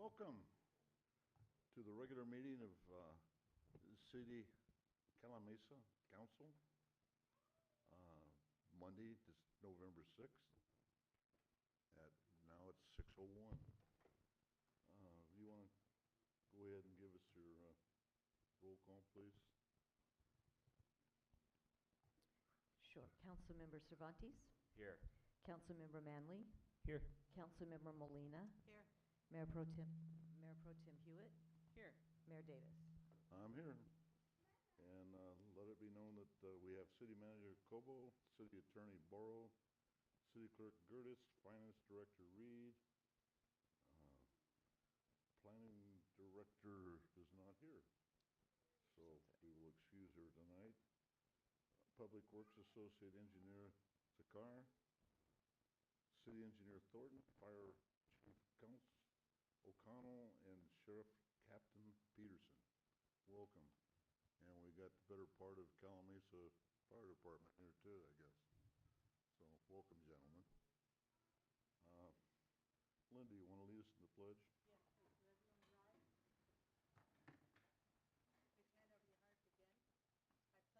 Welcome to the regular meeting of City Calamasa Council, Monday, this November 6th. Now it's 6:01. You want to go ahead and give us your roll call, please? Sure. Councilmember Cervantes, Here. Councilmember Manley, Here. Councilmember Molina, Here. Mayor Pro Tem Hewitt, Here. Mayor Davis. I'm here. And let it be known that we have City Manager Cobo, City Attorney Borrow, City Clerk Gertis, Finance Director Reed. Planning Director is not here, so we will excuse her tonight. Public Works Associate Engineer Zakar, City Engineer Thornton, Fire Chief Counts O'Connell, and Sheriff Captain Peterson. Welcome. And we got the better part of Calamasa Fire Department here too, I guess. So welcome, gentlemen. Linda, you want to lead us in the pledge? Yes, please. Let everyone rise. Please hand over your hearts again.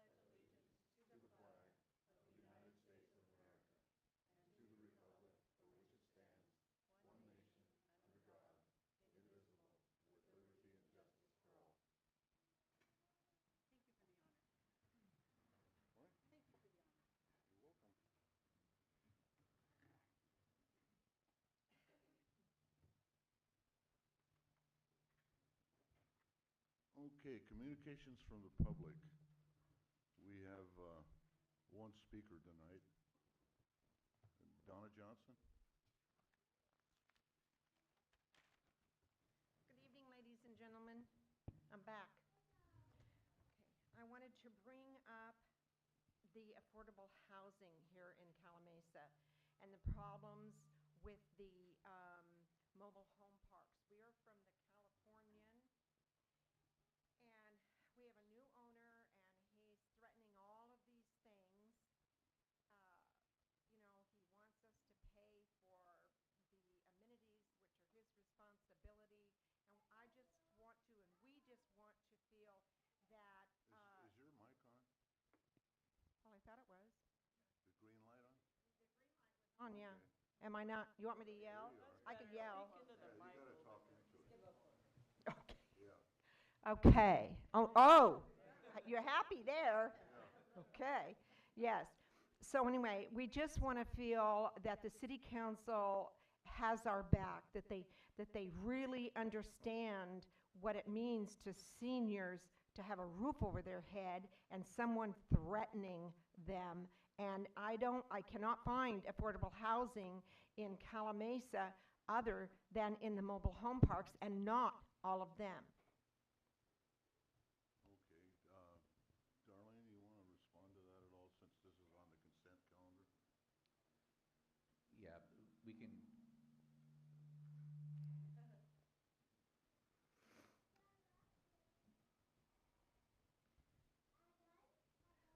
I pledge allegiance to the flag of the United States of America and to the republic for which it stands, one nation, under God, indivisible, with liberty and justice for all. Thank you for the honor. What? Thank you for the honor. You're welcome. Okay, communications from the public. We have one speaker tonight. Donna Johnson. Good evening, ladies and gentlemen. I'm back. Okay. I wanted to bring up the affordable housing here in Calamasa and the problems with the mobile home parks. We are from the Californian, and we have a new owner, and he's threatening all of these things. He wants us to pay for the amenities, which are his responsibility, and I just want to, and we just want to feel that. Is your mic on? Well, I thought it was. The green light on? On, yeah. Okay. Am I not? You want me to yell? There you are. I could yell. Yeah, you gotta talk into it. Okay. Yeah. Okay. Oh, you're happy there. Okay. Yes. So anyway, we just want to feel that the city council has our back, that they really understand what it means to seniors to have a roof over their head and someone threatening them. And I cannot find affordable housing in Calamasa other than in the mobile home parks, and not all of them. Okay. Darlene, you want to respond to that at all, since this is on the consent calendar? Yeah, we can.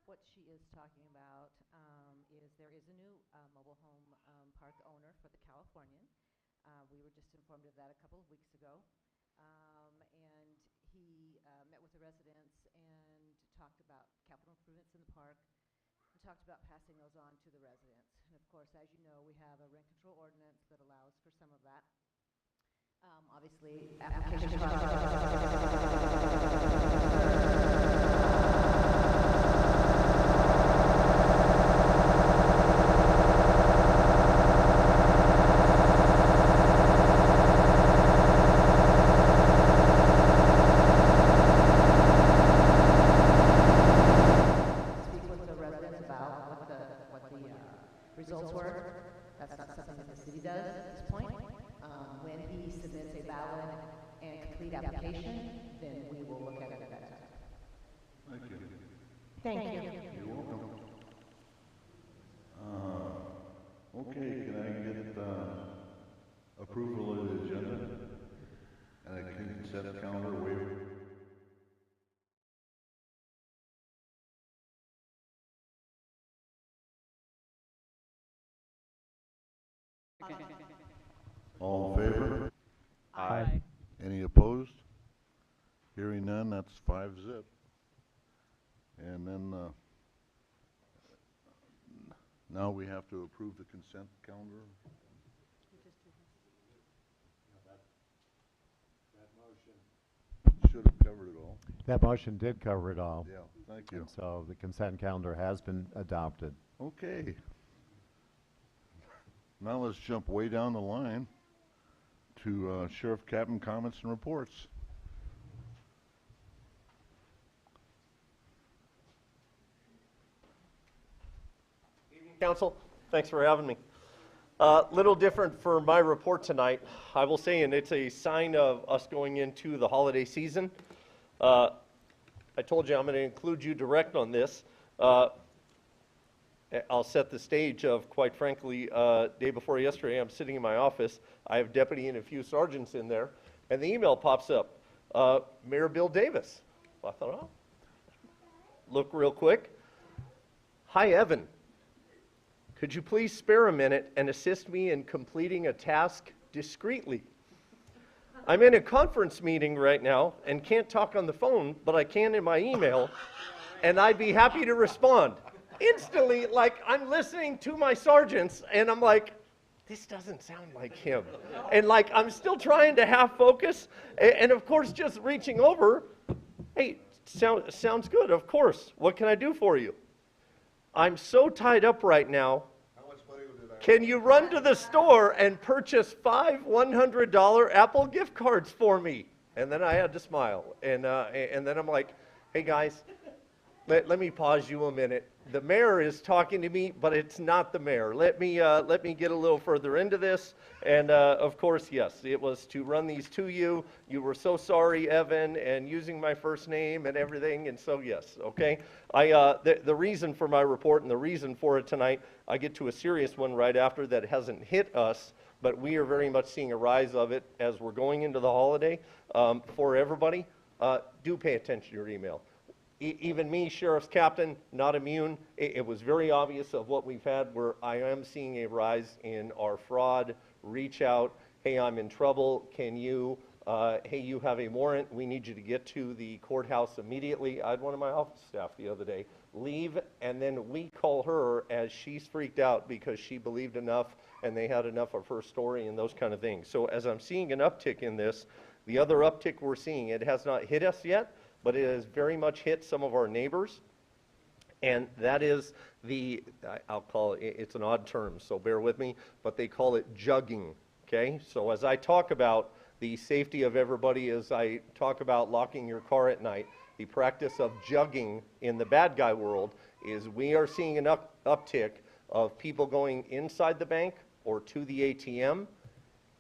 What she is talking about is there is a new mobile home park owner for the Californian. We were just informed of that a couple of weeks ago. And he met with the residents and talked about capital improvements in the park, and talked about passing those on to the residents. And of course, as you know, we have a rent control ordinance that allows for some of that. Obviously, application results were. That's not something that the city does at this point. When he submits a valid and complete application, then we will look at it at that time. Thank you. Thank you. You're welcome. Okay, can I get approval of the agenda and a consent calendar waiver? All in favor? Aye. Any opposed? Hearing none, that's 5-0. And then, now we have to approve the consent calendar. Should have covered it all. That motion did cover it all. Yeah, thank you. And so the consent calendar has been adopted. Okay. Now let's jump way down the line to Sheriff Captain comments and reports. Evening, Council. Thanks for having me. Little different for my report tonight, I will say, and it's a sign of us going into the holiday season. I told you I'm going to include you direct on this. I'll set the stage of, quite frankly, day before yesterday, I'm sitting in my office. I have deputy and a few sergeants in there, and the email pops up. Mayor Bill Davis. Well, I thought, oh, look real quick. Hi, Evan. Could you please spare a minute and assist me in completing a task discreetly? I'm in a conference meeting right now and can't talk on the phone, but I can in my email, and I'd be happy to respond. Instantly, like, I'm listening to my sergeants, and I'm like, this doesn't sound like him. And like, I'm still trying to half focus, and of course, just reaching over, hey, sounds good, of course. What can I do for you? I'm so tied up right now. Can you run to the store and purchase 5 $100 Apple gift cards for me? And then I had to smile. And then I'm like, hey guys, let me pause you a minute. The mayor is talking to me, but it's not the mayor. Let me get a little further into this. And of course, yes, it was to run these to you. You were so sorry, Evan, and using my first name and everything. And so yes, okay. The reason for my report and the reason for it tonight, I get to a serious one right after that hasn't hit us, but we are very much seeing a rise of it as we're going into the holiday. For everybody, do pay attention to your email. Even me, Sheriff's Captain, not immune. It was very obvious of what we've had where I am seeing a rise in our fraud, reach out, hey, I'm in trouble, can you, hey, you have a warrant, we need you to get to the courthouse immediately. I had one of my office staff the other day leave, and then we call her as she's freaked out because she believed enough and they had enough of her story and those kind of things. So as I'm seeing an uptick in this, the other uptick we're seeing, it has not hit us yet, but it has very much hit some of our neighbors, and that is I'll call it, it's an odd term, so bear with me, but they call it jugging, okay? So as I talk about the safety of everybody, as I talk about locking your car at night, the practice of jugging in the bad guy world is we are seeing an uptick of people going inside the bank or to the ATM,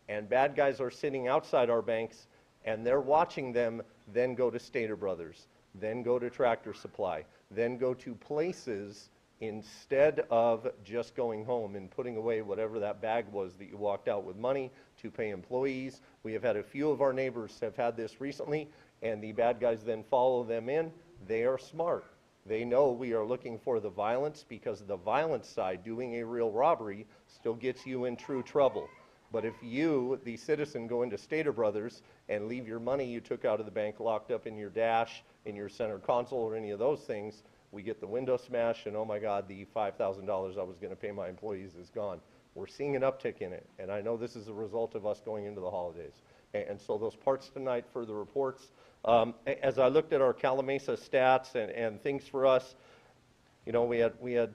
and bad guys are sitting outside our banks, and they're watching them then go to Stater Brothers, then go to Tractor Supply, then go to places instead of just going home and putting away whatever that bag was that you walked out with money to pay employees. We have had a few of our neighbors have had this recently, and the bad guys then follow them in. They are smart. They know we are looking for the violence because the violence side, doing a real robbery, still gets you in true trouble. But if you, the citizen, go into Stater Brothers and leave your money you took out of the bank locked up in your dash, in your center console, or any of those things, we get the window smash, and oh my God, the $5,000 I was going to pay my employees is gone. We're seeing an uptick in it, and I know this is a result of us going into the holidays. And so those parts tonight for the reports. As I looked at our Calamasa stats and things for us, you know, we had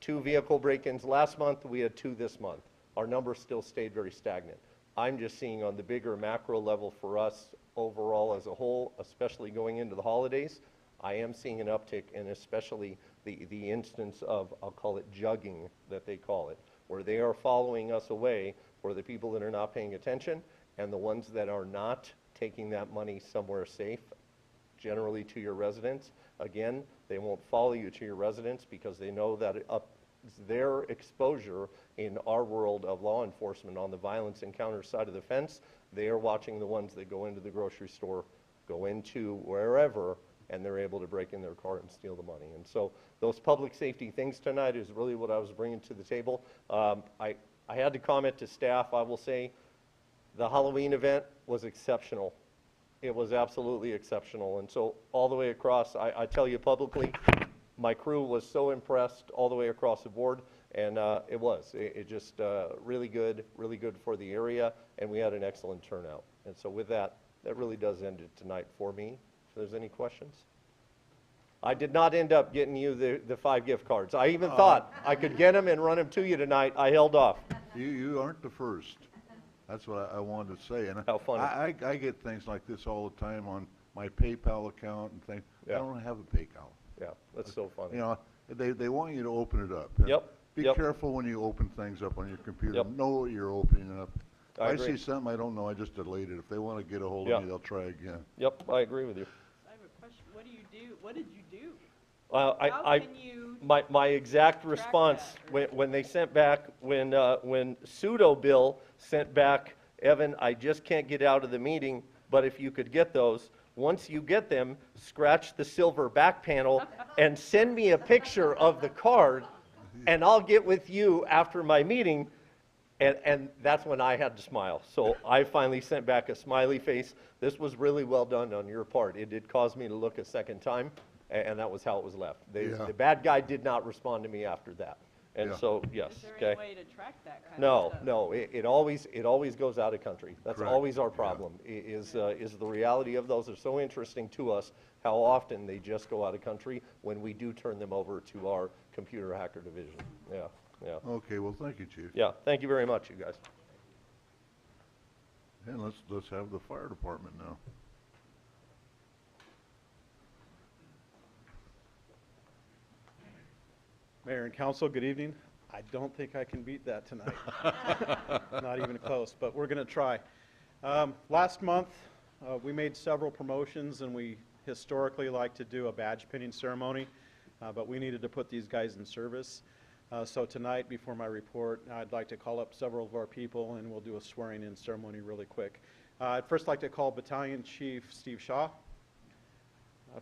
2 vehicle break-ins last month, we had 2 this month. Our numbers still stayed very stagnant. I'm just seeing on the bigger macro level for us overall as a whole, especially going into the holidays, I am seeing an uptick, and especially the instance of, I'll call it jugging, that they call it, where they are following us away for the people that are not paying attention, and the ones that are not taking that money somewhere safe, generally to your residence. Again, they won't follow you to your residence because they know that their exposure in our world of law enforcement on the violence encounter side of the fence, they are watching the ones that go into the grocery store, go into wherever, and they're able to break in their car and steal the money. And so those public safety things tonight is really what I was bringing to the table. I had to comment to staff, I will say, the Halloween event was exceptional. It was absolutely exceptional. And so all the way across, I tell you publicly, my crew was so impressed all the way across the board. And it just really good for the area. And we had an excellent turnout. And so with that, that really does end it tonight for me. If there's any questions. I did not end up getting you the 5 gift cards. I even thought I could get them and run them to you tonight. I held off. You aren't the first. That's what I wanted to say. And How funny. I get things like this all the time on my PayPal account and things. I Yeah. don't have a PayPal. Yeah, that's so funny. You know, they want you to open it up. Yep, Be yep. careful when you open things up on your computer. Yep. Know what you're opening up. If I I agree. see something I don't know, I just delete it. If they want to get a hold Yeah. of me, they'll try again. Yep, I agree with you. I have a question. What do you do? What did you do? How How can you, My exact track response, that? when they sent back, when Pseudo Bill sent back, Evan, I just can't get out of the meeting, but if you could get those, once you get them, scratch the silver back panel and send me a picture of the card, and I'll get with you after my meeting. And that's when I had to smile. So I finally sent back a smiley face. This was really well done on your part. It did cause me to look a second time, and that was how it was left. Yeah. The bad guy did not respond to me after that. And Yeah. so, yes, is there okay? any way to track that kind of No, stuff? no, it always goes out of country. That's Correct. always our Yeah. problem, is the reality of those are so interesting to us, how often they just go out of country when we do turn them over to our computer hacker division. Yeah, yeah. Okay, well, thank you, Chief. Yeah, thank you very much, you guys. And let's have the fire department now. Mayor and council, good evening. I don't think I can beat that tonight. Not even close, but we're going to try. Last month, we made several promotions, and we historically like to do a badge pinning ceremony, but we needed to put these guys in service. So tonight, before my report, I'd like to call up several of our people, and we'll do a swearing-in ceremony really quick. I'd first like to call Battalion Chief Steve Shaw,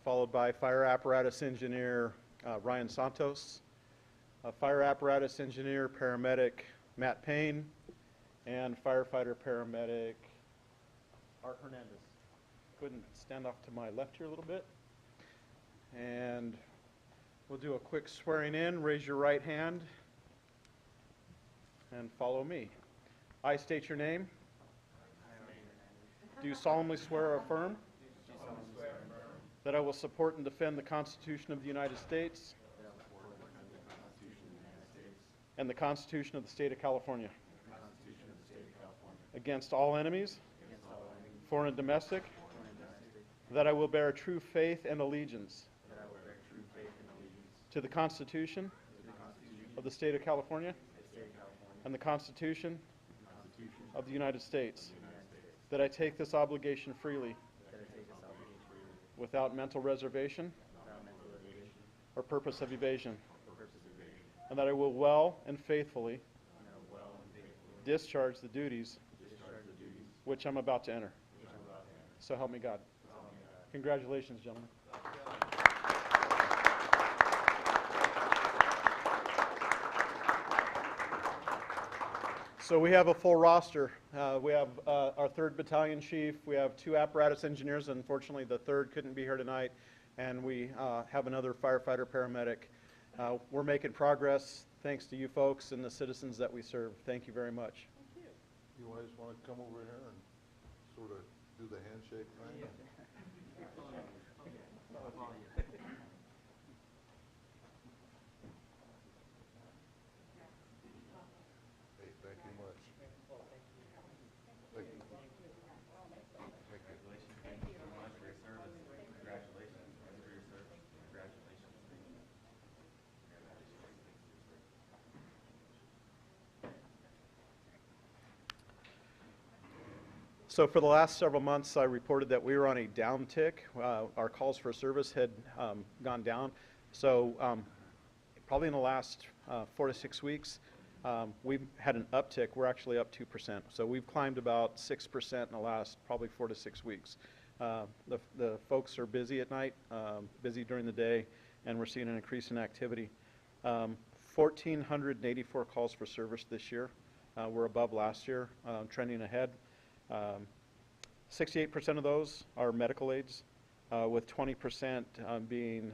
followed by Fire Apparatus Engineer Ryan Santos, Fire Apparatus Engineer Paramedic Matt Payne, and Firefighter Paramedic Art Hernandez. Couldn't stand off to my left here a little bit. And we'll do a quick swearing in. Raise your right hand and follow me. I state your name. Do solemnly swear or affirm that I will support and defend the Constitution of the United States and the Constitution of the State of California against all enemies, foreign and domestic, that I will bear true faith and allegiance to the Constitution of the State of California and the Constitution of the United States, that I take this obligation freely without mental reservation or purpose of evasion, and that I will well and faithfully discharge the duties which I'm about to enter. So help me God. Congratulations, gentlemen. So we have a full roster. We have our 3rd Battalion Chief. We have 2 apparatus engineers. Unfortunately, the 3rd couldn't be here tonight. And we have another firefighter paramedic. We're making progress thanks to you folks and the citizens that we serve. Thank you very much. You guys want to come over here and sort of do the handshake thing? Hey, thank you much. Thank you. So for the last several months, I reported that we were on a downtick. Our calls for service had gone down. So probably in the last 4 to 6 weeks, we've had an uptick. We're actually up 2%. So we've climbed about 6% in the last probably 4 to 6 weeks. The folks are busy at night, busy during the day, and we're seeing an increase in activity. 1,484 calls for service this year. We're above last year, trending ahead. 68% of those are medical aids, with 20% being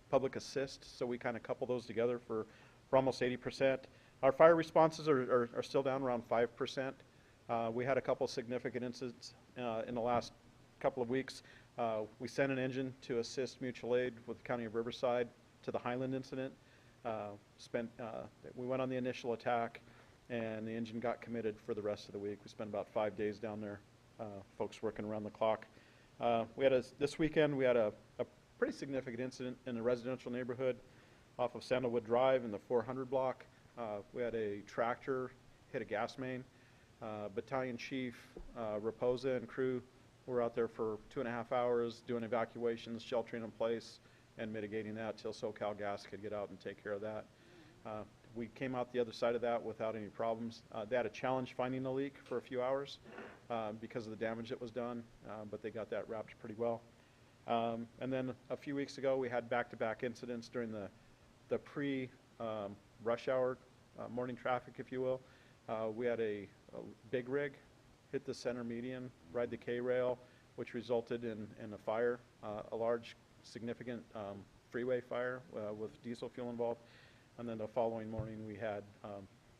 public assist. So we kind of couple those together for almost 80%. Our fire responses are still down around 5%. We had a couple significant incidents in the last couple of weeks. We sent an engine to assist mutual aid with the County of Riverside to the Highland incident. We went on the initial attack, and the engine got committed for the rest of the week. We spent about 5 days down there, folks working around the clock. This weekend we had a pretty significant incident in a residential neighborhood off of Sandalwood Drive in the 400 block. We had a tractor hit a gas main. Battalion Chief Raposa and crew were out there for 2.5 hours doing evacuations, sheltering in place, and mitigating that till SoCal Gas could get out and take care of that. We came out the other side of that without any problems. They had a challenge finding the leak for a few hours because of the damage that was done, but they got that wrapped pretty well. And then a few weeks ago, we had back-to-back incidents during the pre-rush hour morning traffic, if you will. We had a big rig hit the center median, ride the K-rail, which resulted in a fire, a large, significant freeway fire with diesel fuel involved. And then the following morning, we had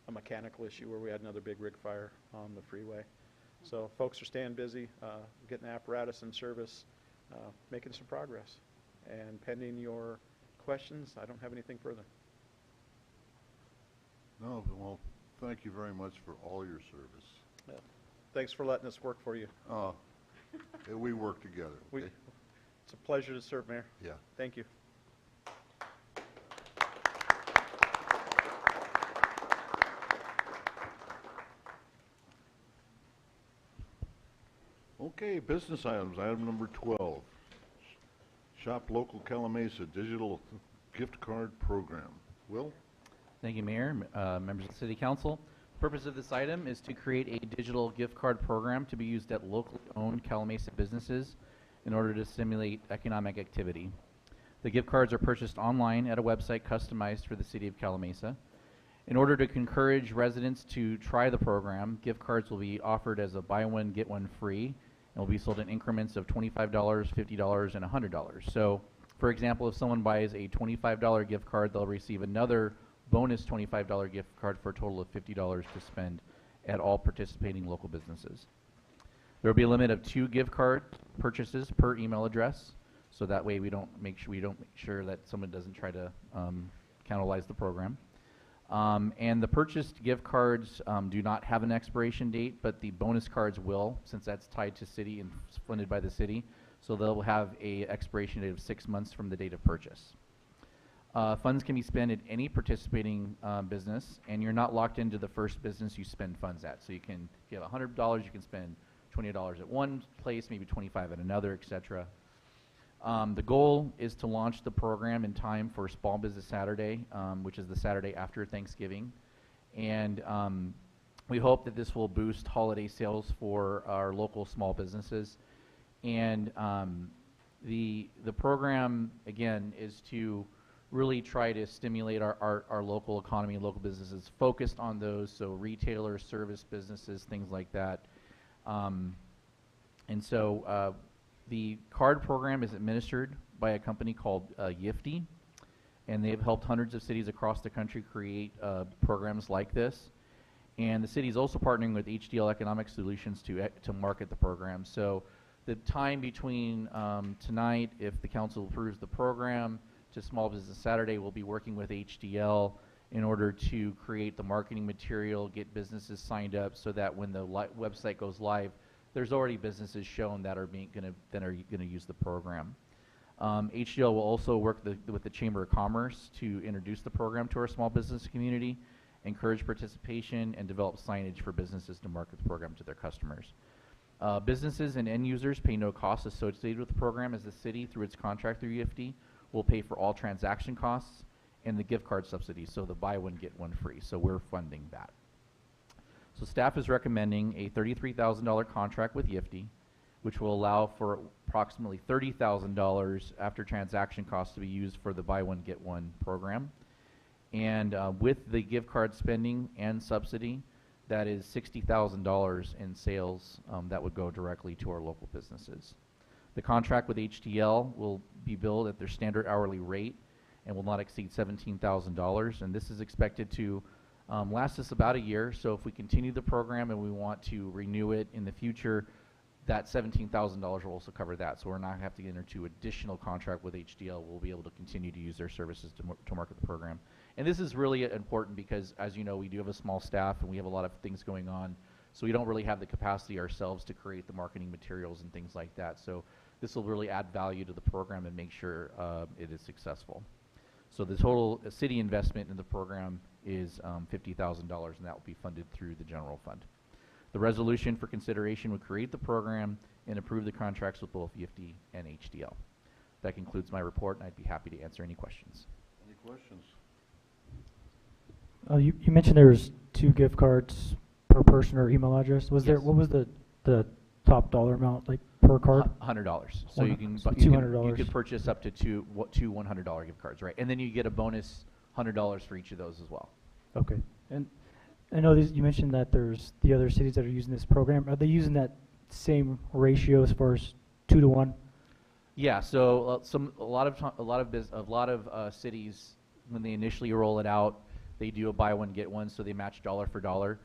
a mechanical issue where we had another big rig fire on the freeway. So folks are staying busy, getting the apparatus in service, making some progress. And pending your questions, I don't have anything further. No, well, thank you very much for all your service. Yeah. Thanks for letting us work for you. We work together, okay? It's a pleasure to serve, Mayor. Yeah. Thank you. Okay, business items. Item number 12. Shop Local Calamasa Digital Gift Card Program. Will? Thank you, Mayor, members of the City Council. The purpose of this item is to create a digital gift card program to be used at locally owned Calamasa businesses in order to stimulate economic activity. The gift cards are purchased online at a website customized for the City of Calamasa. In order to encourage residents to try the program, gift cards will be offered as a buy one, get one free, and will be sold in increments of $25, $50, and $100. So, for example, if someone buys a $25 gift card, they'll receive another bonus $25 gift card for a total of $50 to spend at all participating local businesses. There will be a limit of 2 gift card purchases per email address, so that way we don't make sure that someone doesn't try to cannibalize the program. And the purchased gift cards do not have an expiration date, but the bonus cards will, since that's tied to city and funded by the city. So they'll have a expiration date of 6 months from the date of purchase. Funds can be spent at any participating business, and you're not locked into the first business you spend funds at. So if you have $100, you can spend $20 at one place, maybe $25 at another, etc. The goal is to launch the program in time for Small Business Saturday, which is the Saturday after Thanksgiving. And we hope that this will boost holiday sales for our local small businesses. And the program, again, is to really try to stimulate our local economy, local businesses, focused on those, so retailers, service businesses, things like that. And so the card program is administered by a company called Yifty, and they've helped hundreds of cities across the country create programs like this. And the city is also partnering with HDL Economic Solutions to market the program. So the time between tonight, if the council approves the program, to Small Business Saturday, we'll be working with HDL in order to create the marketing material, get businesses signed up, so that when the website goes live, there's already businesses shown that are going to use the program. HDL will also work with the Chamber of Commerce to introduce the program to our small business community, encourage participation, and develop signage for businesses to market the program to their customers. Businesses and end users pay no costs associated with the program, as the city, through its contract through Yifty, will pay for all transaction costs and the gift card subsidy, so the buy one, get one free. So we're funding that. So staff is recommending a $33,000 contract with Yifty, which will allow for approximately $30,000 after transaction costs to be used for the buy one, get one program. And with the gift card spending and subsidy, that is $60,000 in sales that would go directly to our local businesses. The contract with HDL will be billed at their standard hourly rate and will not exceed $17,000, and this is expected to last us about a year. So if we continue the program and we want to renew it in the future, that $17,000 will also cover that. So we're not going to have to get into additional contract with HDL. We'll be able to continue to use their services to market the program. And this is really important because, as you know, we do have a small staff and we have a lot of things going on. So we don't really have the capacity ourselves to create the marketing materials and things like that. So this will really add value to the program and make sure it is successful. So the total city investment in the program is $50,000, and that will be funded through the general fund. The resolution for consideration would create the program and approve the contracts with both UFD and HDL. That concludes my report, and I'd be happy to answer any questions. Any questions? You mentioned there was 2 gift cards per person or email address. Was there, Yes. what was the top dollar amount, like, per card? $100. So you can So bu- you can- $200. you could purchase up to two $100 gift cards, right? And then you get a bonus $100 for each of those as well. Okay. And I know you mentioned that there's the other cities that are using this program. Are they using that same ratio as far as 2 to 1? Yeah. So a lot of cities, when they initially roll it out, they do a buy one get one, so they match dollar for dollar.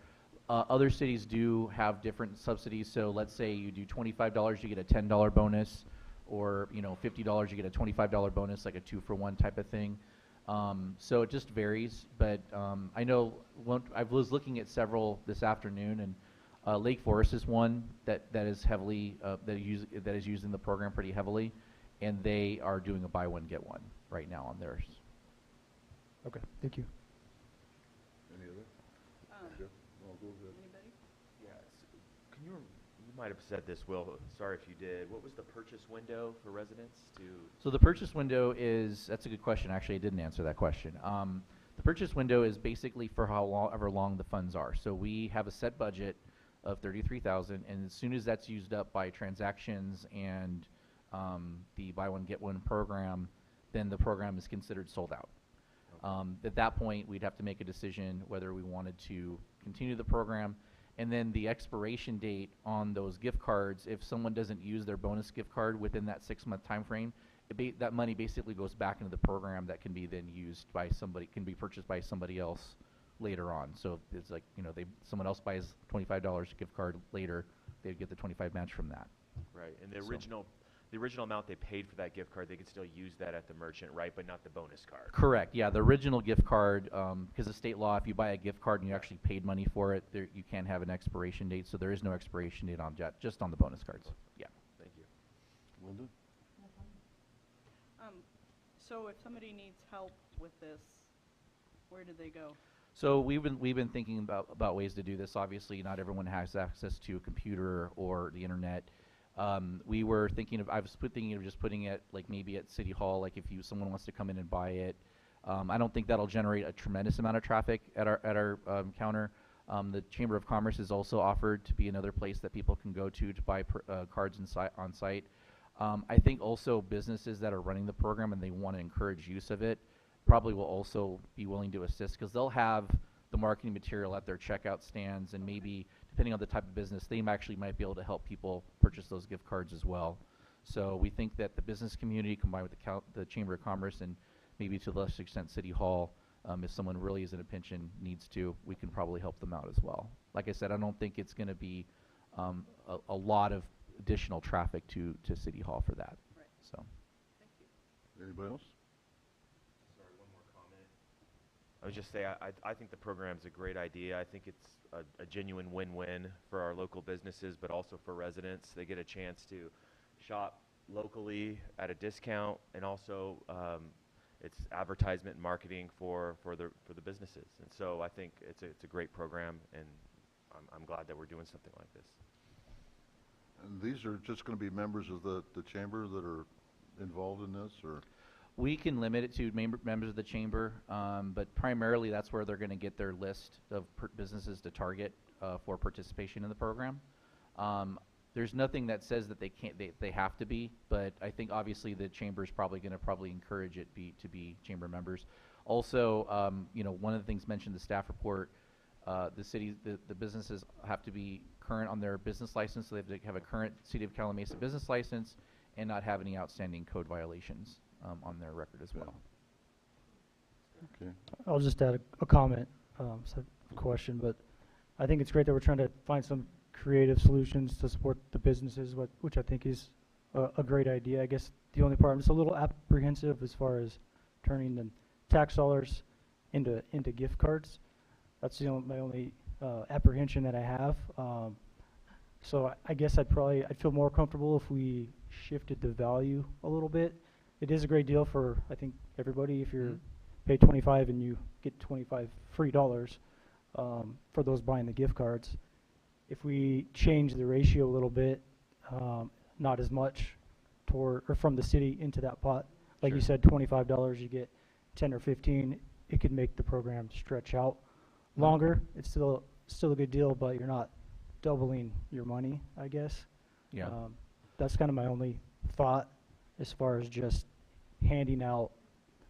Other cities do have different subsidies. So let's say you do $25, you get a $10 bonus, or $50, you get a $25 bonus, like a 2-for-1 type of thing. So it just varies. But I know I was looking at several this afternoon, and Lake Forest is one that is heavily that is using the program pretty heavily, and they are doing a buy one get one right now on theirs. Okay, thank you. Any other? Jeff? No, go ahead. Anybody? Yes. You might have said this, Will. Sorry if you did. What was the purchase window for residents to? So the purchase window that's a good question. Actually, I didn't answer that question. The purchase window is basically for however long the funds are. So we have a set budget of $33,000, and as soon as that's used up by transactions and the buy one get one program, then the program is considered sold out. At that point, we'd have to make a decision whether we wanted to continue the program. And then the expiration date on those gift cards, if someone doesn't use their bonus gift card within that 6-month time frame, that money basically goes back into the program that can be then used by somebody, can be purchased by somebody else later on. So it's like, someone else buys $25 gift card later, they'd get the 25 match from that. Right. And the So- original amount they paid for that gift card, they could still use that at the merchant, right? But not the bonus card. Correct. Yeah, the original gift card, because of state law, if you buy a gift card and you actually paid money for it, you can't have an expiration date. So there is no expiration date on just on the bonus cards. Yeah. Thank you. Linda? So if somebody needs help with this, where do they go? So we've been thinking about ways to do this. Obviously, not everyone has access to a computer or the internet. We were thinking of just putting it like maybe at City Hall, like if someone wants to come in and buy it. I don't think that'll generate a tremendous amount of traffic at our counter. The Chamber of Commerce is also offered to be another place that people can go to buy cards on site. I think also businesses that are running the program and they want to encourage use of it probably will also be willing to assist, because they'll have the marketing material at their checkout stands, and maybe depending on the type of business, they actually might be able to help people purchase those gift cards as well. So we think that the business community combined with the Chamber of Commerce and maybe to a lesser extent City Hall, if someone really is in a pinch and needs to, we can probably help them out as well. Like I said, I don't think it's going to be a lot of additional traffic to City Hall for that. Right. So. Thank you. Anybody else? Sorry, one more comment. I would just say I think the program's a great idea. I think it's a genuine win-win for our local businesses, but also for residents. They get a chance to shop locally at a discount, and also it's advertisement and marketing for the businesses. And so I think it's a great program, and I'm glad that we're doing something like this. And these are just going to be members of the chamber that are involved in this, or? We can limit it to members of the chamber, but primarily that's where they're going to get their list of businesses to target for participation in the program. There's nothing that says that they have to be, but I think obviously the chamber is probably going to encourage it to be chamber members. Also, one of the things mentioned in the staff report, the businesses have to be current on their business license, so they have to have a current City of Calumet business license and not have any outstanding code violations on their record as well. Okay. I'll just add a comment, so question, but I think it's great that we're trying to find some creative solutions to support the businesses, which I think is a great idea. I guess the only part, I'm just a little apprehensive as far as turning the tax dollars into gift cards. That's my only apprehension that I have. So I guess I'd feel more comfortable if we shifted the value a little bit. It is a great deal for, I think, everybody. If you're pay 25 and you get 25 free dollars for those buying the gift cards. If we change the ratio a little bit, not as much or from the city into that pot, like you said, $25, you get 10 or 15, it could make the program stretch out longer. It's still a good deal, but you're not doubling your money, I guess. Yeah. That's kind of my only thought as far as just handing out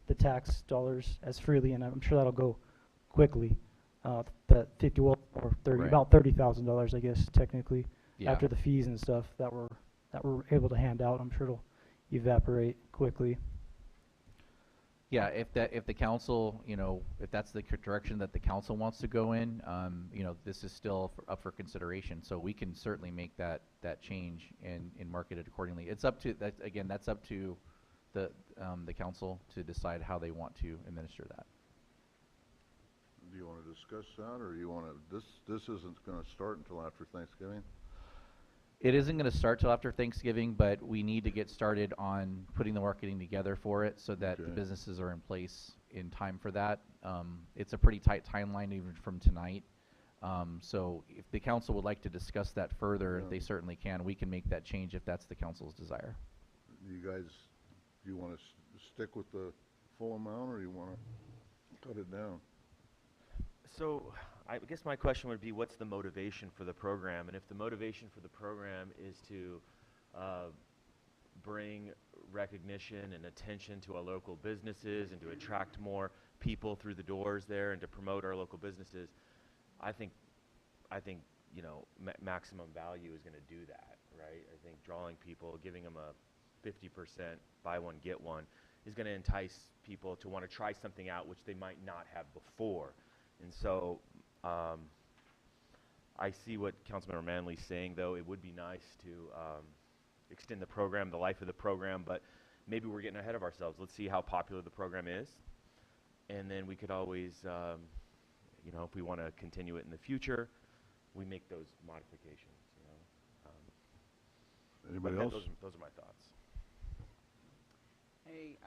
the tax dollars as freely, and I'm sure that'll go quickly. That 50 or 30, Right. about $30,000, I guess, technically, Yeah. after the fees and stuff that we're able to hand out. I'm sure it'll evaporate quickly. Yeah, if the council, if that's the direction that the council wants to go in, this is still up for consideration. So we can certainly make that change and market it accordingly. It's up to that's up to the council to decide how they want to administer that. Do you want to discuss that, or you want to, this isn't going to start until after Thanksgiving? It isn't going to start till after Thanksgiving, but we need to get started on putting the marketing together for it so that the Okay. businesses are in place in time for that. It's a pretty tight timeline even from tonight. So if the council would like to discuss that further, Yeah. they certainly can. We can make that change if that's the council's desire. You guys, do you want to stick with the full amount, or you want to cut it down? So I guess my question would be, what's the motivation for the program? And if the motivation for the program is to bring recognition and attention to our local businesses and to attract more people through the doors there and to promote our local businesses, I think maximum value is going to do that, right? I think drawing people, giving them a 50% buy one, get one is going to entice people to want to try something out which they might not have before. And so I see what Councilmember Manley's saying, though. It would be nice to extend the program, the life of the program, but maybe we're getting ahead of ourselves. Let's see how popular the program is, and then we could always, if we want to continue it in the future, we make those modifications. Anybody But else? those are my thoughts.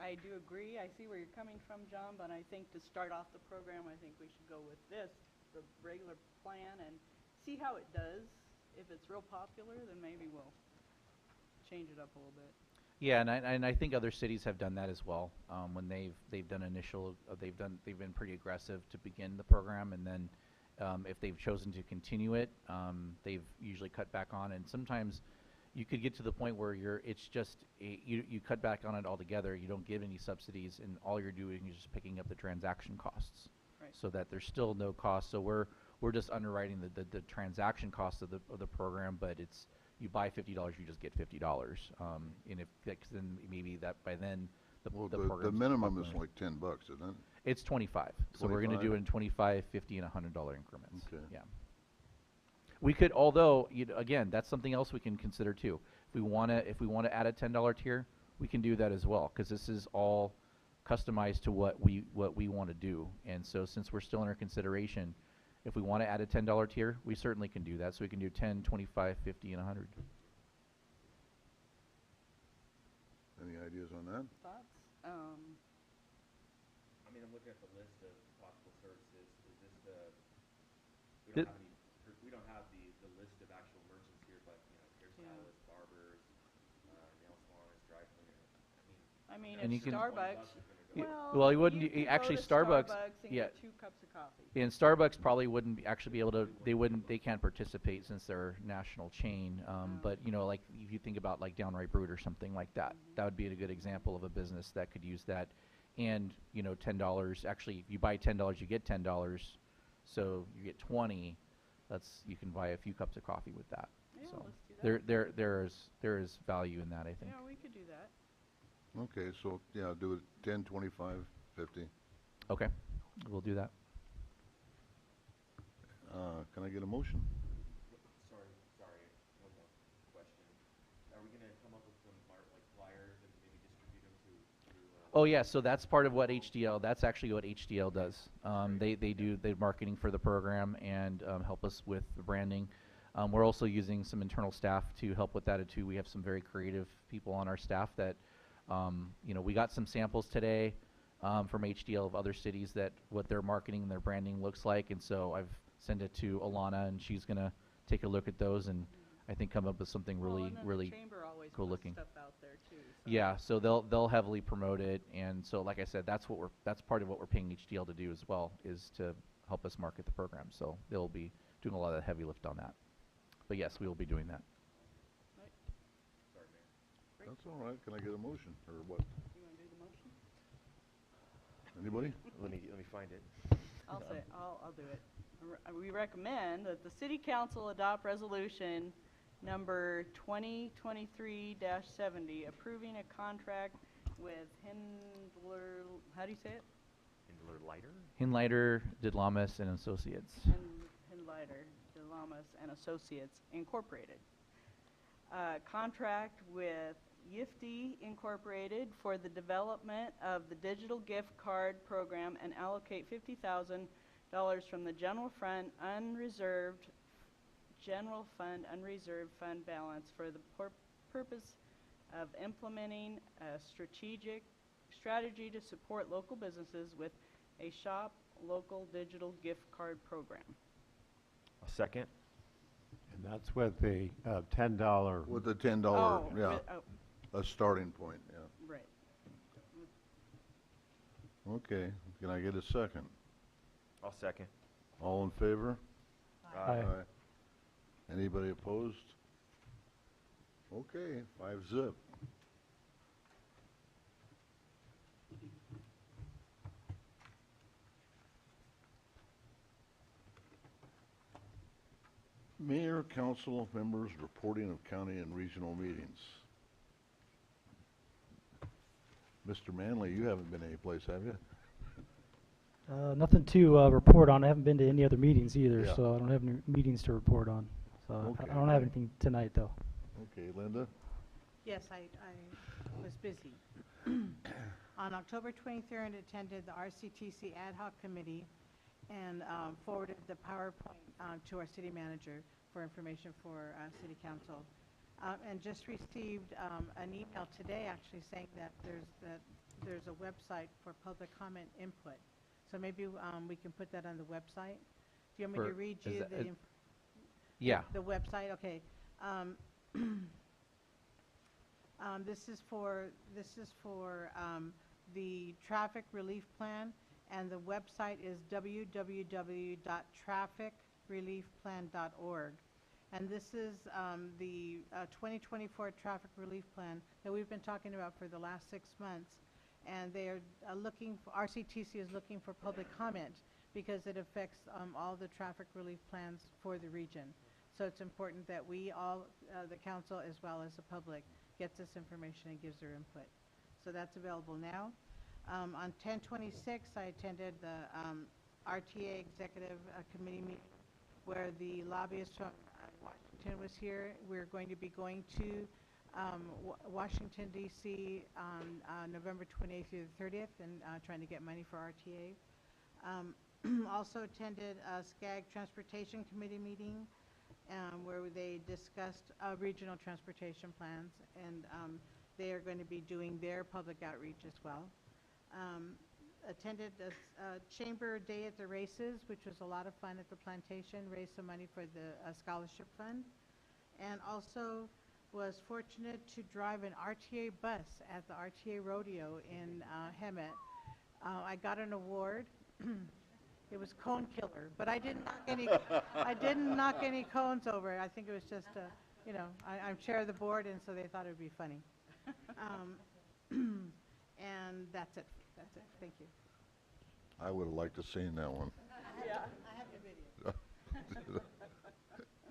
I do agree. I see where you're coming from, John, but I think to start off the program, I think we should go with this, the regular plan, and see how it does. If it's real popular, then maybe we'll change it up a little bit. Yeah, and I think other cities have done that as well. When they've done they've been pretty aggressive to begin the program, and then if they've chosen to continue it, they've usually cut back on. And sometimes you could get to the point where you cut back on it altogether. You don't give any subsidies, and all you're doing is just picking up the transaction costs, Right. so that there's still no cost. So we're just underwriting the transaction cost of the program, but it's, you buy $50, you just get $50. And then maybe that by then the Well, program's the minimum is popular. like $10, isn't it? It's 25. So we're going to do it in 25, 50, and $100 increments. Okay. Yeah. We could, although, again, that's something else we can consider too. If we want to add a $10 tier, we can do that as well, because this is all customized to what we want to do. And so since we're still under consideration, if we want to add a $10 tier, we certainly can do that. So we can do 10, 25, 50, and 100. Any ideas on that? Thoughts? I mean, I'm looking at the list of possible services. Is this Th- we don't have the list of actual merchants here, but hairstylists, barbers, nail salons, dry cleaners. I mean, And you if can- Starbucks, Yeah, well, well, you wouldn't- could actually, go to Starbucks- and yeah. get 2 cups of coffee. And Starbucks probably wouldn't actually be able to, they can't participate since they're a national chain. But, like if you think about like Downright Brewed or something like that, that would be a good example of a business that could use that. And, $10, actually, if you buy $10, you get $10. So you get 20, you can buy a few cups of coffee with that. Yeah, So let's do that. there is value in that, I think. Yeah, we could do that. Okay, so, yeah, do it 10, 25, 50. Okay, we'll do that. Can I get a motion? Sorry, one more question. Are we gonna come up with some flyers and maybe distribute them to? Oh yeah, so that's part of what that's actually what HDL does. They do the marketing for the program and help us with the branding. We're also using some internal staff to help with that too. We have some very creative people on our staff that, we got some samples today from HDL of other cities that what their marketing and their branding looks like, and so I've sent it to Alana, and she's gonna take a look at those and I think come up with something Well, really, and then really the chamber always cool puts looking. stuff out there too. So. Yeah, so they'll heavily promote it, and so like I said, that's part of what we're paying HDL to do as well, is to help us market the program. So they'll be doing a lot of the heavy lift on that. But yes, we will be doing that. Right. Sorry, Mayor. That's all right. Can I get a motion, or what? You want to do the motion? Anybody? Let me find it. I'll do it. We recommend that the city council adopt resolution number 2023-70, approving a contract with Hindler, how do you say it? Hindler Lighter? Hinlighter, Didlamas, and Associates. Hindlighter, DeLamas and Associates Incorporated. Contract with Yifty Incorporated for the development of the digital gift card program and allocate $50,000 from the general fund unreserved fund balance for the purpose of implementing a strategy to support local businesses with a shop local digital gift card program. A second? And that's with the $10. With the $10, yeah, a starting point, yeah. Right. Okay, can I get a second? I'll second. All in favor? Aye. Anybody opposed? Okay, 5-0. Mayor, council members reporting of county and regional meetings. Mr. Manley, you haven't been anyplace, have you? Nothing to report on. I haven't been to any other meetings either, Yeah. so I don't have any meetings to report on. So Okay. I don't have anything tonight, though. Okay, Linda? Yes, I was busy. On October 23rd, I attended the RCTC Ad Hoc Committee and forwarded the PowerPoint to our city manager for information for city council. And just received an email today actually saying that there's a website for public comment input. So maybe we can put that on the website. Do you want me to read you Yeah. the website? Okay. This is for the traffic relief plan, and the website is www.trafficreliefplan.org. And this is the 2024 traffic relief plan that we've been talking about for the last 6 months. And they are RCTC is looking for public comment because it affects all the traffic relief plans for the region. So it's important that we all, the council as well as the public, gets this information and gives their input. So that's available now. On 10/26, I attended the RTA Executive Committee meeting where the lobbyist from Washington was here. We're going to be going to Washington, D.C. on November 28th through the 30th and trying to get money for RTA. Also attended a SCAG Transportation Committee meeting where they discussed regional transportation plans, and they are going to be doing their public outreach as well. Attended a Chamber Day at the Races, which was a lot of fun at the plantation, raised some money for the scholarship fund, and also was fortunate to drive an RTA bus at the RTA Rodeo in Hemet. I got an award. It was Cone Killer, but I didn't knock any cones over. I think it was just, I'm chair of the board, and so they thought it would be funny. And that's it. Thank you. I would have liked to seen that one. I have to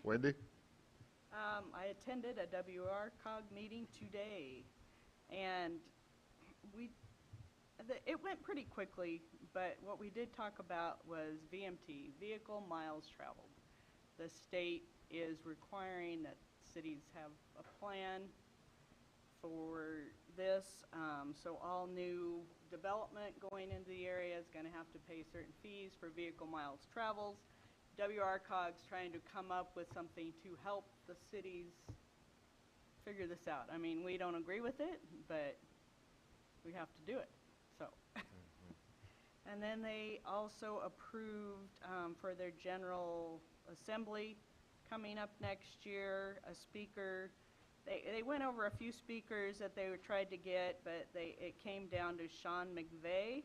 Wendy? I attended a WRCOG meeting today, and it went pretty quickly, but what we did talk about was VMT, vehicle miles traveled. The state is requiring that cities have a plan for this, so all new development going into the area is going to have to pay certain fees for vehicle miles traveled. WRCOG's trying to come up with something to help the cities figure this out. I mean, we don't agree with it, but we have to do it, so. And then they also approved for their General Assembly coming up next year, a speaker. They went over a few speakers that they tried to get, but it came down to Sean McVay.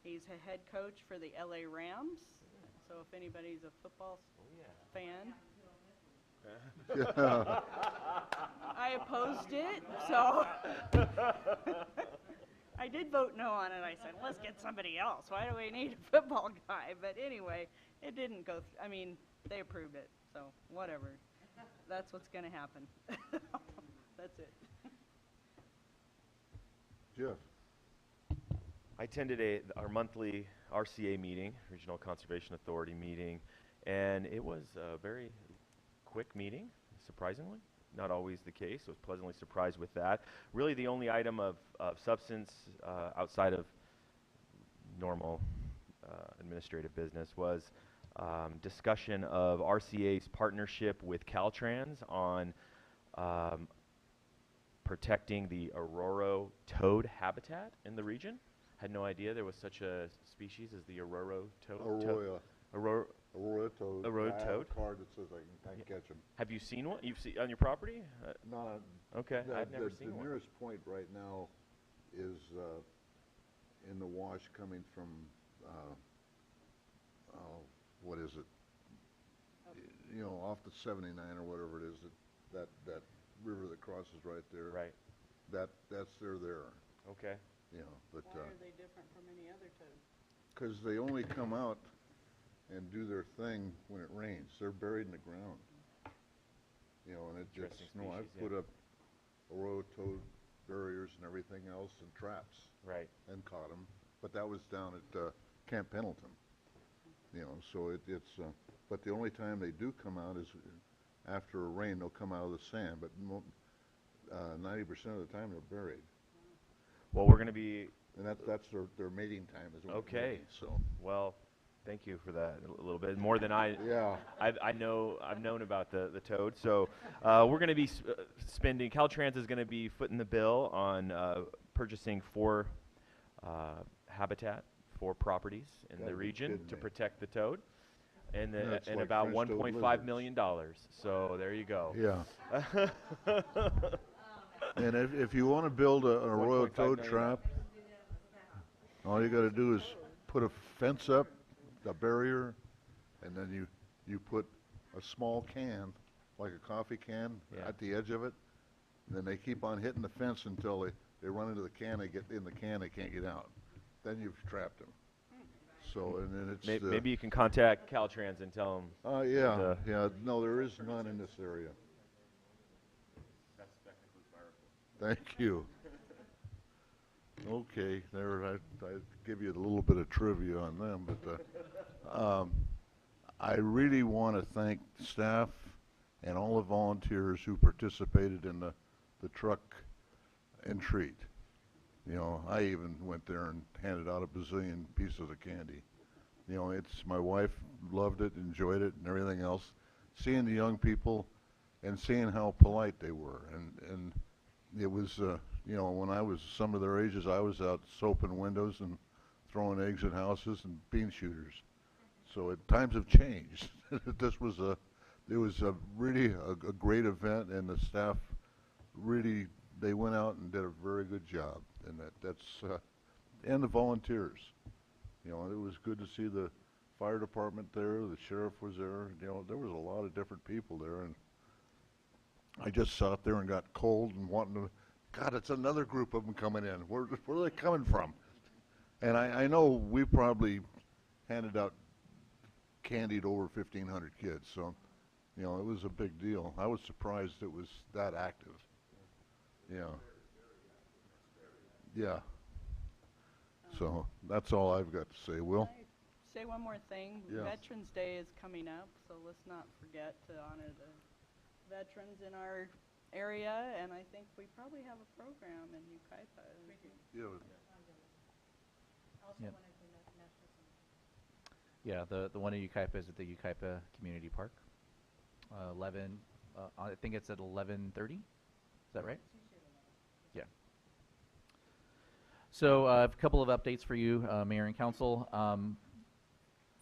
He's a head coach for the LA Rams. So if anybody's a football fan. I opposed it, so I did vote no on it. I said, let's get somebody else. Why do we need a football guy? But anyway, it didn't go, I mean, they approved it, so whatever. That's what's going to happen. That's it. Jeff? I attended our monthly RCA meeting, Regional Conservation Authority meeting, and it was a very quick meeting, surprisingly. Not always the case. I was pleasantly surprised with that. Really the only item of substance outside of normal administrative business was discussion of RCA's partnership with Caltrans on protecting the Oruro toad habitat in the region. Had no idea there was such a species as the Oruro toad. Aurora toad. Aurora I have toad? a card that says I can catch them. Have you seen one? You've seen on your property? Not Okay, I've never seen the one. nearest point right now is in the wash coming from, what is it? You know, off the 79 or whatever it is, that river that crosses right there. Right. That's there. Okay. You know, but Why are they different from any other toad? because they only come out and do their thing when it rains. They're buried in the ground. You know, and it's Interesting no. I've species, put up Oruro toad barriers and everything else and traps. Right. And caught them, but that was down at Camp Pendleton. You know, so it's but the only time they do come out is after a rain. They'll come out of the sand, but 90% of the time they're buried. Well, we're going to be. And that's their mating time is when they're Okay. mating, so. Well, thank you for that a little bit more than I. Yeah. I've known about the toad. So we're going to be spending. Caltrans is going to be footing the bill on purchasing 4 habitat, 4 properties in Gotta the be region kidding to me. protect the toad, and Yeah, it's like about French toad $1.5 lizards. million. So there you go. Yeah. And if you want to build a Arroyo 1.5 toad million. trap, all you got to do is put a fence up, a barrier, and then you put a small can, like a coffee can, Yeah. at the edge of it. And then they keep on hitting the fence until they run into the can. They get in the can, they can't get out. Then you've trapped them. So and then it's Maybe you can contact Caltrans and tell them. yeah. No, there is none in this area. Thank you. Okay, there, I give you a little bit of trivia on them, but I really want to thank staff and all the volunteers who participated in the truck and treat. You know, I even went there and handed out a bazillion pieces of candy. You know, my wife loved it, enjoyed it, and everything else. Seeing the young people and seeing how polite they were, and it was, you know, when I was some of their ages, I was out soaping windows and throwing eggs at houses and bean shooters. So times have changed. This was it was really a great event, and the staff really, they went out and did a very good job. And and the volunteers. You know, it was good to see the fire department there, the sheriff was there. You know, there was a lot of different people there, and I just sat there and got cold and wanting to, God, it's another group of them coming in. Where are they coming from? And I know we probably handed out candied over 1,500 kids. So, you know, it was a big deal. I was surprised it was that active. Yeah. Yeah. So that's all I've got to say. Will? Can I say one more thing? Yeah. Veterans Day is coming up, so let's not forget to honor the veterans in our area, and I think we probably have a program in Yucaipa. Yeah. Yep. Yeah, the one in Yucaipa is at the Yucaipa Community Park. 11, I think it's at 11:30. Is that right? Yeah. So a couple of updates for you, Mayor and Council.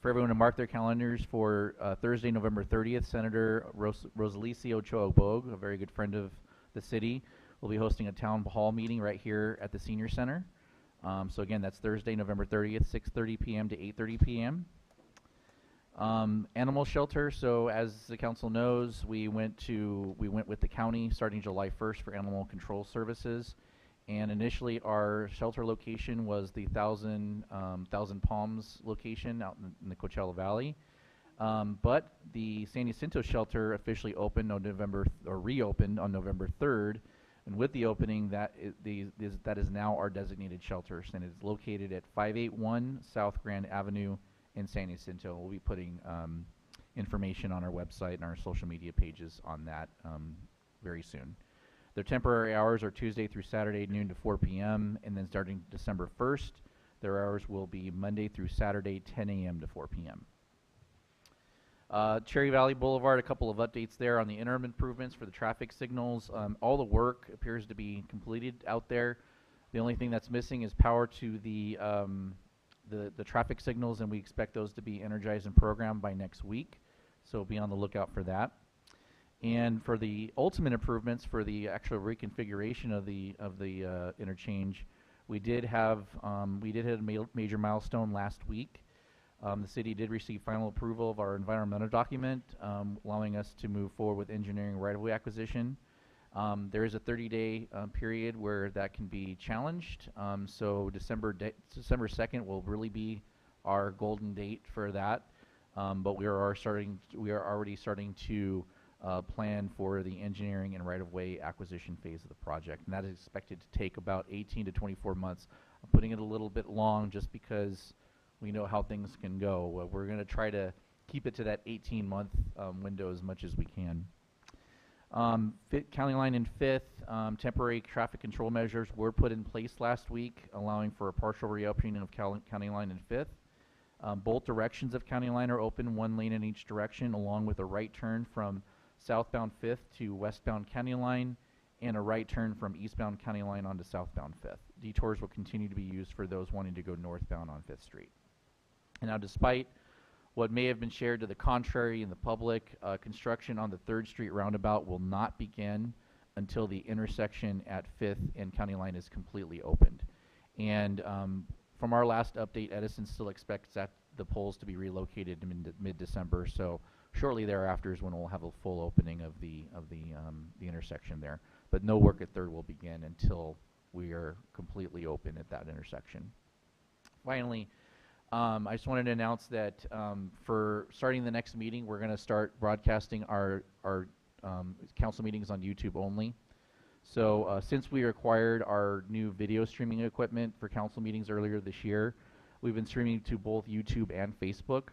For everyone to mark their calendars for Thursday, November 30th, Senator Rosalicio Ochoa Bog, a very good friend of the city, will be hosting a town hall meeting right here at the Senior Center. So again, that's Thursday, November 30th, 6:30 p.m. to 8:30 p.m. Animal shelter. So as the council knows, we went with the county starting July 1st for animal control services. And initially, our shelter location was the Thousand Palms location out in the Coachella Valley. But the San Jacinto shelter officially opened on reopened on November 3rd. And with the opening, that is now our designated shelter, and it's located at 581 South Grand Avenue in San Jacinto. We'll be putting information on our website and our social media pages on that very soon. Their temporary hours are Tuesday through Saturday, noon to 4 p.m., and then starting December 1st, their hours will be Monday through Saturday, 10 a.m. to 4 p.m. Cherry Valley Boulevard, a couple of updates there on the interim improvements for the traffic signals. All the work appears to be completed out there. The only thing that's missing is power to the traffic signals, and we expect those to be energized and programmed by next week. So be on the lookout for that. And for the ultimate improvements for the actual reconfiguration of the interchange, we did hit a major milestone last week. The city did receive final approval of our environmental document, allowing us to move forward with engineering right-of-way acquisition. There is a 30-day period where that can be challenged. So December 2nd will really be our golden date for that. But we are already starting to plan for the engineering and right-of-way acquisition phase of the project, and that is expected to take about 18 to 24 months. I'm putting it a little bit long just because we know how things can go. We're going to try to keep it to that 18-month window as much as we can. County Line and 5th, temporary traffic control measures were put in place last week, allowing for a partial reopening of County Line and 5th. Both directions of County Line are open, one lane in each direction, along with a right turn from southbound 5th to westbound County Line, and a right turn from eastbound County Line onto southbound 5th. Detours will continue to be used for those wanting to go northbound on 5th Street. And now, despite what may have been shared to the contrary in the public, construction on the 3rd Street roundabout will not begin until the intersection at 5th and County Line is completely opened. And from our last update, Edison still expects that the poles to be relocated in mid-December. So shortly thereafter is when we'll have a full opening of the intersection there. But no work at 3rd will begin until we are completely open at that intersection. Finally, I just wanted to announce that for starting the next meeting, we're going to start broadcasting our council meetings on YouTube only. So since we acquired our new video streaming equipment for council meetings earlier this year, we've been streaming to both YouTube and Facebook.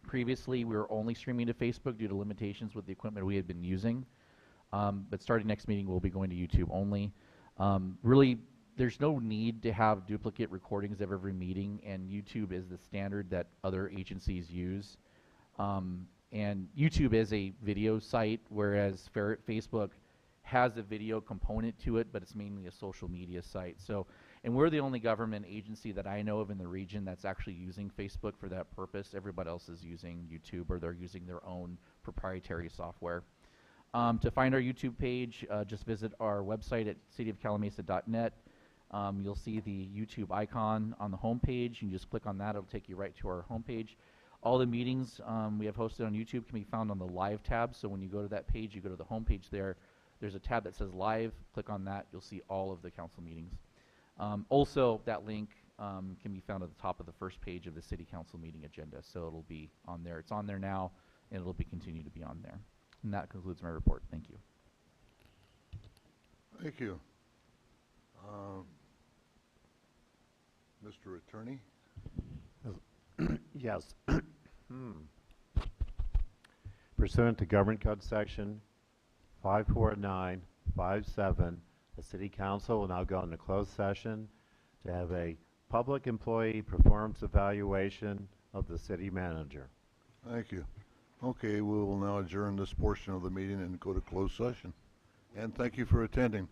Previously, we were only streaming to Facebook due to limitations with the equipment we had been using. But starting next meeting, we'll be going to YouTube only. Really, there's no need to have duplicate recordings of every meeting, and YouTube is the standard that other agencies use. And YouTube is a video site, whereas Facebook has a video component to it, but it's mainly a social media site. So, and we're the only government agency that I know of in the region that's actually using Facebook for that purpose. Everybody else is using YouTube, or they're using their own proprietary software. To find our YouTube page, just visit our website at cityofcalamasa.net. You'll see the YouTube icon on the homepage. You can just click on that. It'll take you right to our homepage. All the meetings we have hosted on YouTube can be found on the Live tab. So when you go to that page, you go to the homepage there. There's a tab that says Live. Click on that. You'll see all of the council meetings. Also, that link can be found at the top of the first page of the city council meeting agenda. So it'll be on there. It's on there now, and it'll be continue to be on there. And that concludes my report. Thank you. Thank you. Mr. Attorney? Yes. Pursuant to Government Code Section 54957, the City Council will now go into closed session to have a public employee performance evaluation of the city manager. Thank you. Okay, we will now adjourn this portion of the meeting and go to closed session. And thank you for attending.